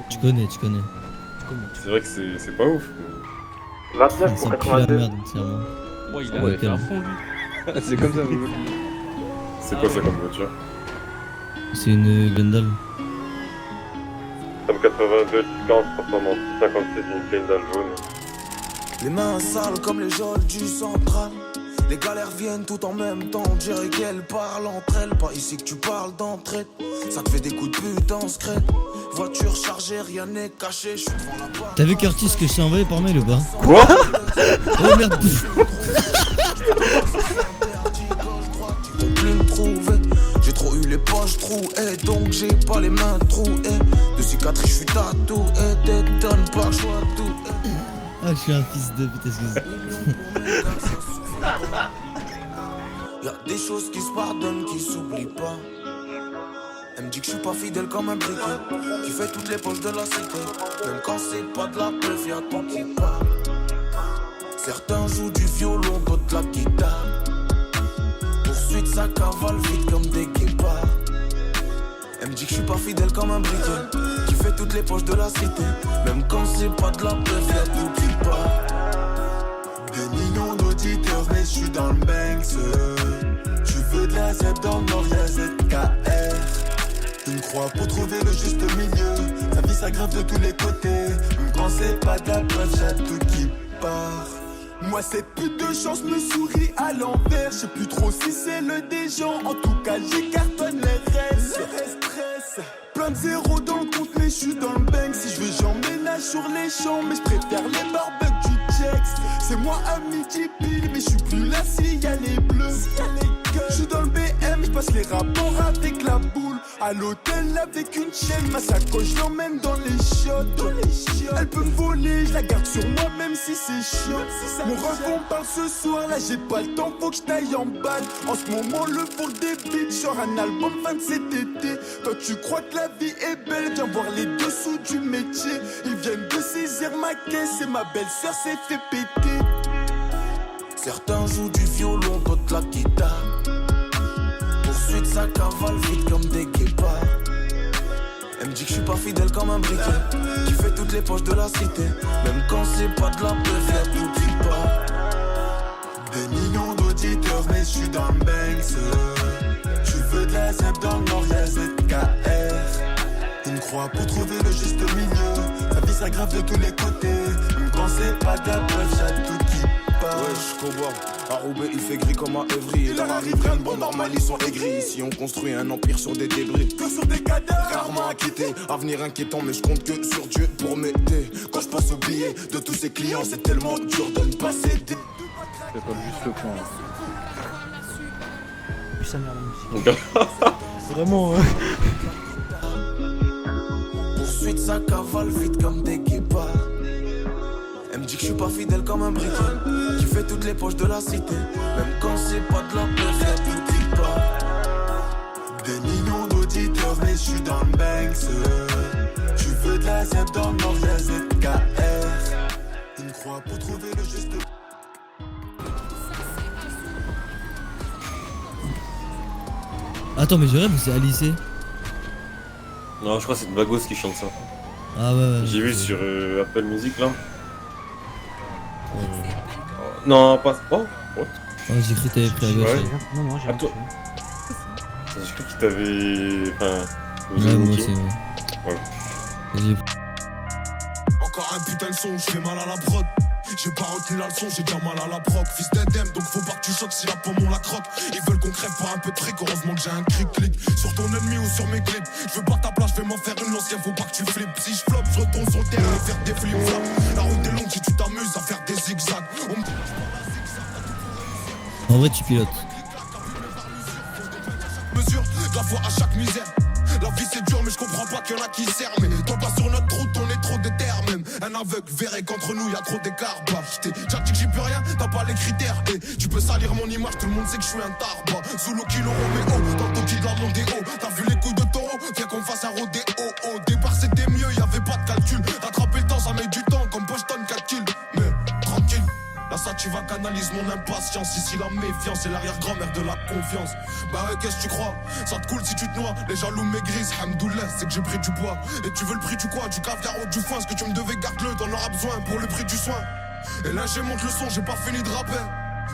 Tu connais. C'est vrai que c'est pas ouf. 29 Ça pour pue la 82. merde entièrement. Ouais, il Ouais, avait fait un calme. fond lui. C'est comme ça, vous. C'est quoi ça comme voiture? C'est une Glendale. Tom 82, 40 transformant 56, une Glendale jaune. Les mains sales comme les geôles du central. Les galères viennent tout en même temps. On dirait qu'elles parlent entre elles. Pas ici que tu parles d'entraide. Ça te fait des coups de pute en secret. Voiture chargée, rien n'est caché. Je suis devant la barre. T'as vu Curtis que je t'ai envoyé par mail ou pas? Quoi? Oh merde. Ils vont plus me trouver. J'ai trop eu les poches trouées, donc j'ai pas les mains trouées. De cicatrices, je suis tatoué. T'étonnes pas, je vois tout. Ah, je suis un fils de pute, excuse. Y'a des choses qui se pardonnent, qui s'oublient pas. Elle me dit que je suis pas fidèle comme un briquet qui fait toutes les poches de la cité. Même quand c'est pas de la peuf, y'a tout qui part. Certains jouent du violon, d'autres la guitare. Poursuite, ça cavale vite comme des guépards. Elle me dit que je suis pas fidèle comme un briquet qui fait toutes les poches de la cité. Même quand c'est pas de la peuf, y'a tout qui part. Des millions d'auditeurs, mais je suis dans le Banks. Tu veux de la ZEP dans le Nord, y'a ZKR. Une croix pour trouver le juste milieu. Sa vie s'aggrave de tous les côtés. Même quand c'est pas de la preuve, y'a tout qui part. Moi cette pute de chance me sourit à l'envers. Je sais plus trop si c'est le des gens. En tout cas j'y cartonne les restes. Plein de zéros dans le compte mais je suis dans le bank. Si je veux j'emménage sur les champs. Mais je préfère les barbecues du Jex. C'est moi à midi pile. Mais je suis plus là s'il y a les bleus. Je suis dans le BM, je passe les rapports avec la boule. À l'hôtel avec une chaîne, ma sacoche l'emmène dans les chiottes. Elle peut me voler, je la garde sur moi même si c'est chiant. Mon ref on parle ce soir, là j'ai pas le temps, faut que je taille en balle. En ce moment le four débite, genre un album fin de cet été. Toi tu crois que la vie est belle, viens voir les dessous du métier. Ils viennent de saisir ma caisse et ma belle-sœur s'est fait péter. Certains jouent du violon, d'autres la guitare. Poursuite, ça cavale vite comme des guépards. Elle me dit que je suis pas fidèle comme un briquet qui fait toutes les poches de la cité. Même quand c'est pas de la peuf, y'a tout qui part. Des millions d'auditeurs, mais je suis dans le Banks. Tu veux de la ZEP dans le Nord, y'a ZKR. Une croix pour trouver le juste milieu. Sa vie s'aggrave de tous les côtés. Même quand c'est pas de la preuve, y'a tout qui part. Wesh, Cobra, à Roubaix il fait gris comme à Evry. Et là arrive rien de bon, normal ils sont aigris. Ici on construit un empire sur des débris. Que sur des cadavres. Rarement acquitté, avenir inquiétant mais je compte que sur Dieu pour m'aider. Quand je passe au billet de tous ces clients c'est tellement dur de ne pas céder. C'est pas juste le point. Puis sa mère la musique. Vraiment, ouais. Poursuite ça cavale vite comme des guépards. Elle me dit que je suis pas fidèle comme un briquet qui fait toutes les poches de la cité. Même quand c'est pas de la peuf, y'a tout qui part. Des millions d'auditeurs, mais je suis dans le Banks. Tu veux de la ZEP dans le Nord, y'a ZKR. Une croix pour trouver le juste. Attends, mais je rêve ou c'est Alice? Non, je crois que c'est Bagos qui chante ça. Ah ouais. J'ai vu sur Apple Music là. Non, pas. Oh, what? Oh, j'ai cru que t'avais pris à gauche. Ouais. Non, non, j'ai À rien toi. fait. J'ai cru qu'il t'avait. Enfin. vous Ouais, avez moi niqué. aussi, ouais. Voilà. J'ai Encore un putain de son, je fais mal à la prod. J'ai pas retenu la leçon, j'ai déjà mal à la proc. Fils d'Edem, donc faut pas que tu choques si la pomme on la croque. Ils veulent qu'on crève pour un peu de fric, heureusement que j'ai un cric-clic. Sur ton ennemi ou sur mes clips. Je veux pas ta place, je vais m'en faire une lancienne, faut pas que tu flippes. Si je floppe, je retourne sur le terrain et faire des flip-flops. La route est longue si tu t'amuses à faire des zigzags. En vrai, tu pilotes. Mesure de la foi à chaque misère. La vie c'est dur mais je comprends pas qu'il y en a qui servent. Mais toi pas sur notre route on est trop déter même. Un aveugle verrait qu'entre nous y'a trop d'écart. Bah j't'ai déjà dit que j'ai plus rien, t'as pas les critères. Et tu peux salir mon image, tout le monde sait que je suis un tarba. Sous l'eau kilo Roméo, dans le toki de la Mondéo. T'as vu les couilles de taureau, viens qu'on fasse un rodéo. Au départ c'était mieux, y'avait pas de calcul. Rattraper le temps ça met du temps comme Boston 4 kills. Mais tranquille, là ça tu vas va canalise mon impatience. Ici la méfiance c'est l'arrière-grand-mère de la confiance. Bah ouais, qu'est-ce que tu crois? Ça te coule si tu te noies. Les jaloux maigrisent, hamdoullah, c'est que j'ai pris du poids. Et tu veux le prix du quoi? Du caviar ou du foin? Ce que tu me devais, garde-le, t'en auras besoin pour le prix du soin. Et là j'ai monte le son, j'ai pas fini de rapper.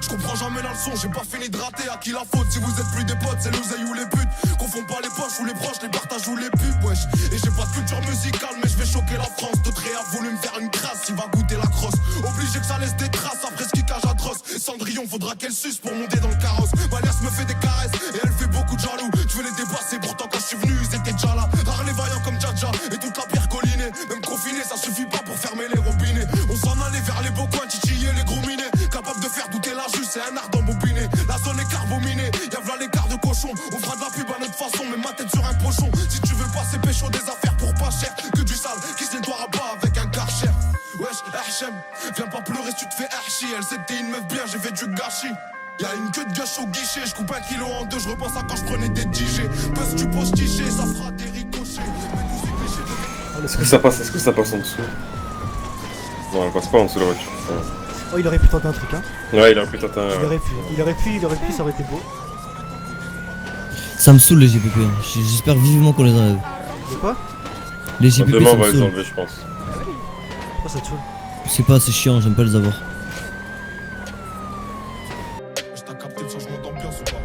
Je comprends jamais la leçon, j'ai pas fini de rater. À qui la faute? Si vous êtes plus des potes, c'est l'oseille ou les putes. Confond pas les poches ou les proches, les partages ou les pubs, wesh. Et j'ai pas de culture musicale, mais je vais choquer la France. D'autres a voulu me faire une crasse, il va goûter la crosse. Obligé que ça laisse des traces après ce kickage atroce. Cendrillon, faudra qu'elle suce pour monter dans le carrosse. Valias me fait des caresses et elle fait beaucoup de jaloux. Je veux les dépasser, pourtant quand je suis venu, ils étaient déjà là. Rares les vaillants comme Djadja et toute la pierre collinée. Même confiné, ça suffit pas pour fermer les robinets. On s'en allait vers les beaux coins, titiller les gros minets. Capable de faire douter la juge, c'est un art d'embobiner. La zone est carbominée, y'a v'là l'écart de cochon. On fera de la pub à notre façon, mais ma tête sur un pochon. Si tu veux passer pécho des affaires pour pas cher, que du sale qui se nettoiera pas avec un karcher. Wesh, Hachem, viens pas pleurer si tu te fais archi. Elle c'était une meuf bien, j'ai fait du gâchis. Y'a une queue de gâche au guichet, je coupe 1 kilo en deux, je repense à quand je prenais des DJ. Parce tu poses tiché, ça fera des ricochets. Est-ce que ça passe? Est-ce que ça passe en dessous? Non, elle passe pas en dessous de la voiture. Oh, il aurait pu tenter un truc, hein. Ouais, il a pu tenter un... Il aurait pu, ça aurait été beau. Ça me saoule les GPP. Hein. J'espère vivement qu'on les enlève. De quoi? Les GPP Demain, ça on va me les saoule. enlever, je pense. Pourquoi ça te saoule? Je sais pas, c'est chiant, j'aime pas les avoir. Wesh, t'as capté le changement d'ambiance ou pas?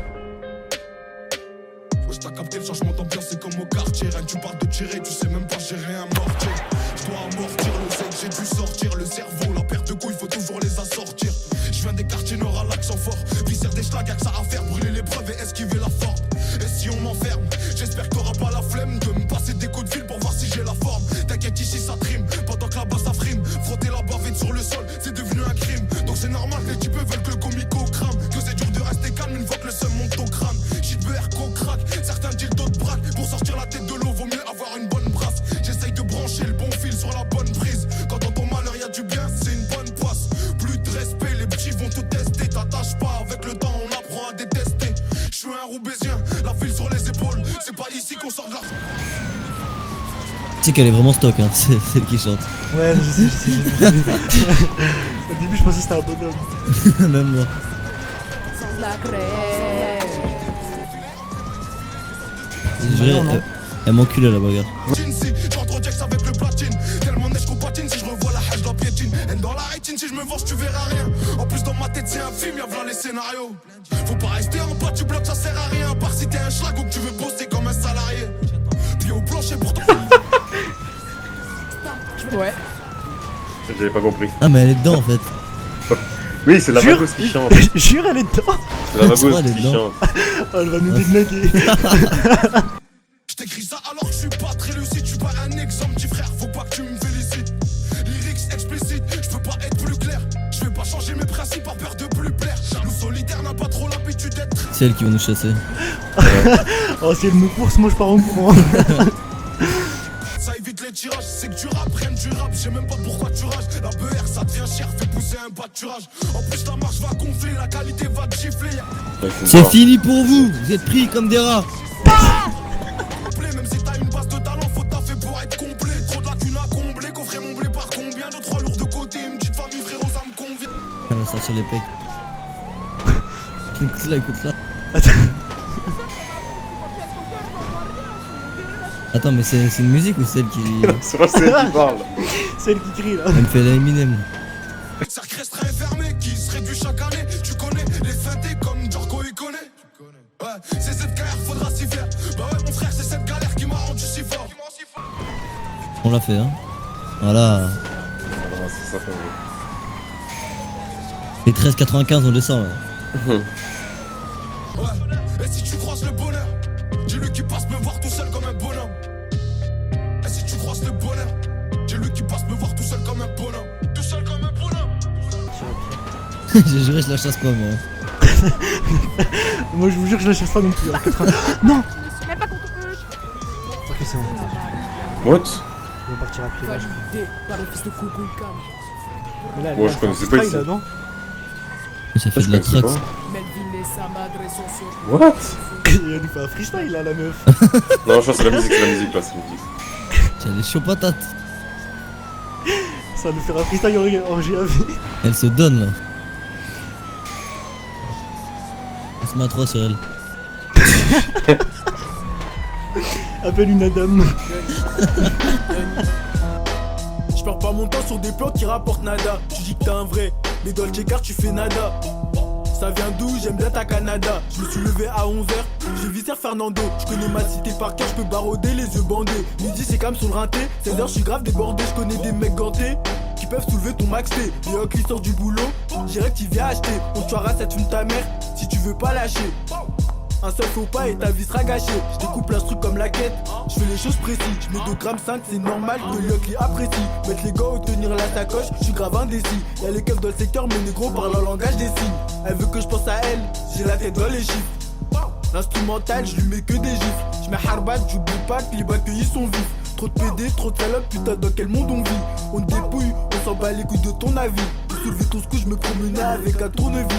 Wesh, t'as capté le changement d'ambiance, c'est comme au quartier. Rien que tu parles de tirer, tu sais même pas gérer un mortier. Je dois amortir le sec, j'ai dû sortir le cerveau. La perte de couilles, faut toujours les assortir. Je viens des quartiers nord à l'accent fort. Viscère des schlags, y'a que ça à faire. Brûler l'épreuve et esquiver la forme. Et si on m'enferme, j'espère que t'auras pas la flemme de me passer des coups de fil pour voir si j'ai la forme. T'inquiète, ici ça trime, pendant que là-bas ça frime. Frotter la bavette sur le sol, c'est devenu un crime. Donc c'est normal que les types veulent que le comico crame. Que c'est dur de rester calme une fois que le seum monte au crâne. Shit beurre, qu'on craque, certains disent d'autres braques. Pour sortir la tête de l'eau, vaut mieux avoir une bonne brasse. J'essaye de brancher le bon fil sur la bonne prise. Quand dans ton malheur y'a du bien, c'est une bonne poisse. Plus de respect, les petits vont te tester. T'attaches pas, avec le temps on apprend à détester. Je suis un roubaisien, la ville sur les épaules. C'est pas ici qu'on sort de la... Tu sais qu'elle est vraiment stock, hein. C'est celle qui chante. Ouais, je sais. Au début, je pensais que c'était un bonhomme. Même moi. Je dirais, elle m'enculait la bagarre. Si j'entre Jax avec le platine, tellement neige qu'on patine. Si je revois la hache, la piétine. Et dans la rétine, si je me venge, tu verras rien. En plus, dans ma tête, c'est un film, y'a v'là les scénarios. Faut pas rester en bas du bloc, ça sert à rien. À part si t'es un schlag ou que tu veux bosser comme un salarié. Puis au plancher pour ton. Ouais. J'avais pas compris. Ah, mais elle est dedans en fait. Oui, c'est la Jure. Magos qui chante. Jure, elle est dedans. C'est la Tu Magos vois, elle est qui dedans. chante. Oh, elle va nous déglinguer. Je t'écris ça alors que je suis pas très lucide. Je suis pas un exemple, petit frère, faut pas que tu me félicites. Lyrics explicites, je peux pas être plus clair. Je vais pas changer mes principes par peur de plus plaire. Jaloux solitaire n'a pas trop l'habitude d'être. C'est elle qui va nous chasser. Oh, si elle me course, moi je pars en courant. Ça évite les tirages, c'est que tu rap, rien du rap. Je sais même pas pourquoi tu rages. La BR ça devient cher, fait pousser un pâturage. En plus la marche va gonfler, la qualité va te gifler. Ouais, C'est mort. fini pour vous. Vous êtes pris comme des rats. Même si t'as une base de talent, faut taffer pour être complet. Trop de lacunes à combler, coffret mon blé par combien? 2-3 lourds de côté, une petite famille frérot ça me convient. Elle va sortir les pecs. Écoute là, écoute là. Attends, mais c'est une musique ou celle qui. C'est pas celle qui parle. C'est elle qui crie là. Elle me fait la Eminem. Cercle restreint fermé qui se réduit chaque année. Tu connais les feintés comme Djorko il connaît. Ouais, c'est cette galère, faudra s'y faire. Bah ouais mon frère, c'est cette galère qui m'a rendu si fort. On l'a fait, hein. Voilà. Ah, c'est ça, Les 13,95 on descend là. Ouais, et si tu croises le bonheur, dis-lui qu'il passe me voir tout seul comme un bonhomme. Et si tu croises le bonheur, dis-lui qu'il passe me voir tout seul comme un bonhomme. Tout seul comme un bonhomme. J'ai juré, je la chasse pas moi. Moi je vous jure que je la chasse pas non plus. Non. Je suis même pas contre eux. Ok, c'est bon. What? On va partir à pied là. Toi, je vous dé par le fils de Coucou il calme. Mais là, Moi, là, je connaissais c'est pas un ici. freestyle, là, non? Ça fait Je de la connaissais trax. pas. Melvin et sa madre sont sur. What? Elle nous fait un freestyle là, la meuf. Non, je crois que c'est la musique là, c'est la musique. Tiens, les chauds patates. Ça va nous faire un freestyle en GAV. Elle se donne là. On se met à 3 sur elle. Appelle une Adam. Je perds pas mon temps sur des plans qui rapportent nada. Tu dis que t'es un vrai, mais dans le checker tu fais nada. Ça vient d'où? J'aime bien ta Canada. Je me suis levé à 11h, j'ai visé Fernando. Je connais ma cité par cœur, je peux barauder les yeux bandés. Midi c'est calme sur le rinté, 16h je suis grave débordé. Je connais des mecs gantés qui peuvent soulever ton max T. Et hop qui sort du boulot, direct tu viens acheter. On tuera ça fume ta mère si tu veux pas lâcher. Un seul faux pas et ta vie sera gâchée. Je découpe l'instru comme la quête, je fais les choses précises. Je mets 2 grammes 5, c'est normal que Lyoc les apprécie. Mettre les gars ou tenir la sacoche, je suis grave indécis. Y'a les keufs dans le secteur, mais négro parle en langage des signes. Elle veut que je pense à elle, j'ai la tête dans les chiffres. L'instrumental, je lui mets que des gifs. Je mets harbat, j'oublie pas que les accueillis sont vifs. Trop de PD, trop de salopes, putain dans quel monde on vit. On te dépouille, on s'en bat les couilles de ton avis. Pour soulever ton scout, je me promenais avec un tournevis.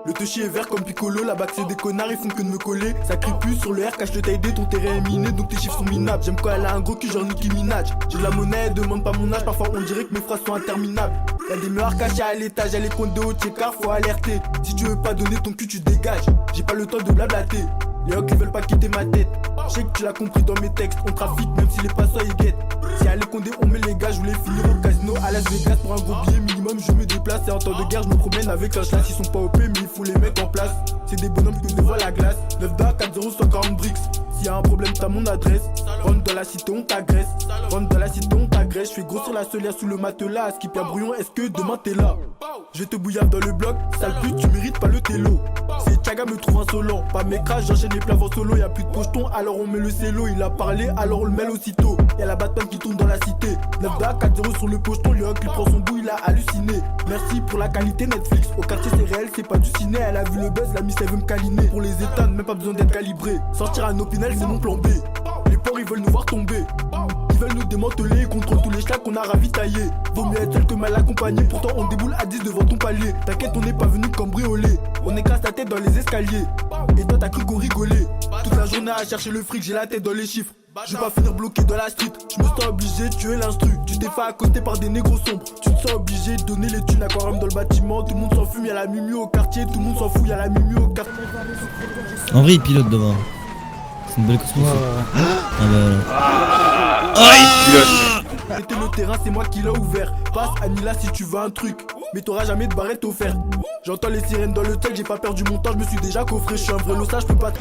Le touchy est vert comme Piccolo, la bac c'est des connards, ils font que de me coller. Ça crie plus sur le R, cache le taille D, ton terrain est miné, donc tes chiffres sont minables. J'aime quand elle a un gros cul genre Nicki Minaj. J'ai de la monnaie, demande pas mon âge, parfois on dirait que mes phrases sont interminables. Y'a des meurs cachés à l'étage, y'a les comptes de haut checker, faut alerter. Si tu veux pas donner ton cul, tu dégages. J'ai pas le temps de blablater. Les hocs ils veulent pas quitter ma tête. Je sais que tu l'as compris dans mes textes, on trafique même si les passants ils guettent. Si à les condés on met les gars, je voulais finir au casino à Las Vegas pour un gros billet minimum, je me déplace. Et en temps de guerre, je me promène avec un chlasse. Ils sont pas OP mais il faut les mettre en place. C'est des bonhommes que devant la glace. 9 dards, 4-0, 140 bricks. S'il y a un problème, t'as mon adresse. Rentre dans la cité, on t'agresse. Rentre dans la cité, on t'agresse. Je fais gros sur la solière sous le matelas. Skip y'a brouillon, est-ce que demain t'es là? Je te bouillave dans le bloc, sale pute, tu mérites pas le télo. C'est Chaga me trouve insolent, pas mes crashs, j'enchaîne les plats en solo. Y'a plus de pocheton, alors on met le cello. Il a parlé, alors on le mêle aussitôt. Y'a la bataille qui tourne dans la cité. 9 dards, 4-0 sur le pocheton. Le hoc, il prend son bout, il a halluciné. Merci pour la qualité Netflix. Au quartier c'est réel, c'est pas du ciné. Elle a vu le buzz, la miss elle veut me câliner. Pour les éteindre, même pas besoin d'être calibré. Sortir un opinel, c'est mon plan B. Les porcs ils veulent nous voir tomber. Ils veulent nous démanteler, ils contrôlent tous les schlacs qu'on a ravitaillés. Vaut mieux être seul que mal accompagné. Pourtant on déboule à 10 devant ton palier. T'inquiète, on n'est pas venu cambrioler. On écrase ta tête dans les escaliers. Et toi t'as cru qu'on rigolait. Toute la journée à chercher le fric, j'ai la tête dans les chiffres. Je vais pas finir bloqué dans la street. Je me sens obligé de tuer l'instru. Tu t'es fait accoster par des négros sombres. Tu te sens obligé de donner les thunes. Aquarium dans le bâtiment. Tout le monde s'en fume, y'a la mumu au quartier. Tout le monde s'en fout, y'a la mumu au quartier. En vrai, il pilote devant. C'est une belle construction. Ah bah voilà. C'était le terrain, c'est moi qui l'ai ouvert. Passe Anila si tu veux un truc. Mais t'auras jamais de barrette offerte. J'entends les sirènes dans le tech, j'ai pas perdu mon temps, je me suis déjà coffré. Je suis un vrai lossage, je peux pas.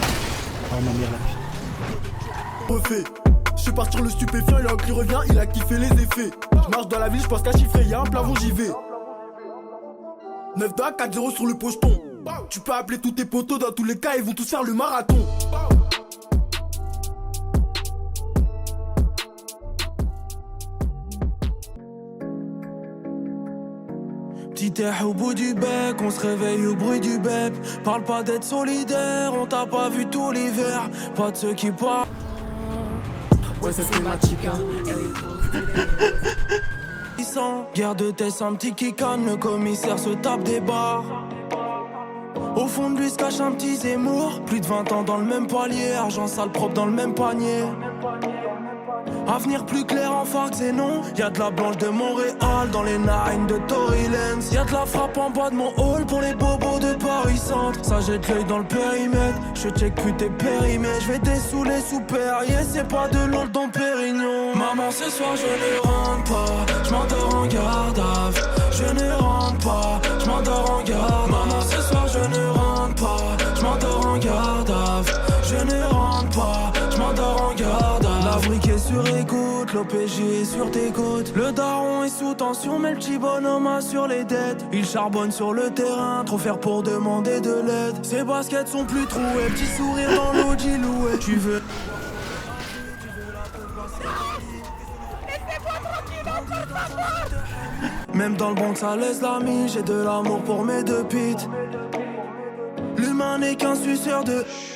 Oh ma mère là. Refait. Je suis parti sur le stupéfiant, il qui revient, il a kiffé les effets. Je marche dans la ville, je pense qu'à chiffrer, y'a un plafond, j'y vais. 9 dards, 4-0 sur le pocheton. Tu peux appeler tous tes potos, dans tous les cas, ils vont tous faire le marathon. Petit air au bout du bec, on se réveille au bruit du bep. Parle pas d'être solidaire, on t'a pas vu tout l'hiver. Pas de ceux qui parlent. Ouais, c'est thématique, hein. Guerre de tête, un petit qui calme, le commissaire se tape des barres. Au fond de lui se cache un petit Zemmour. Plus de 20 ans dans le même palier, argent sale propre dans le même panier. Avenir plus clair en Farc c'est non. Y'a de la blanche de Montréal dans les nines de Tory Lanez. Y'a de la frappe en bas de mon hall pour les bobos de Paris Centre. Ça jette l'œil dans le périmètre, je check plus tes périmètres. Je vais dessouler sous Perrier, c'est pas de l'eau dans Pérignon. Maman ce soir je ne rentre pas, je m'endors en garde à vue. Je ne rentre pas, je m'endors en garde. Maman ce soir je ne rentre pas, je m'endors en garde à vue. Je ne rentre pas, je m'endors en garde à vue. La brique est sur écoute, l'OPJ est sur tes côtes. Le daron est sous tension, mais le petit bonhomme a sur les dettes. Il charbonne sur le terrain, trop faire pour demander de l'aide. Ses baskets sont plus trouées, petit sourire dans l'eau loué. Tu veux même dans le bon ça laisse l'ami, j'ai de l'amour pour mes deux pites. L'humain n'est qu'un suceur de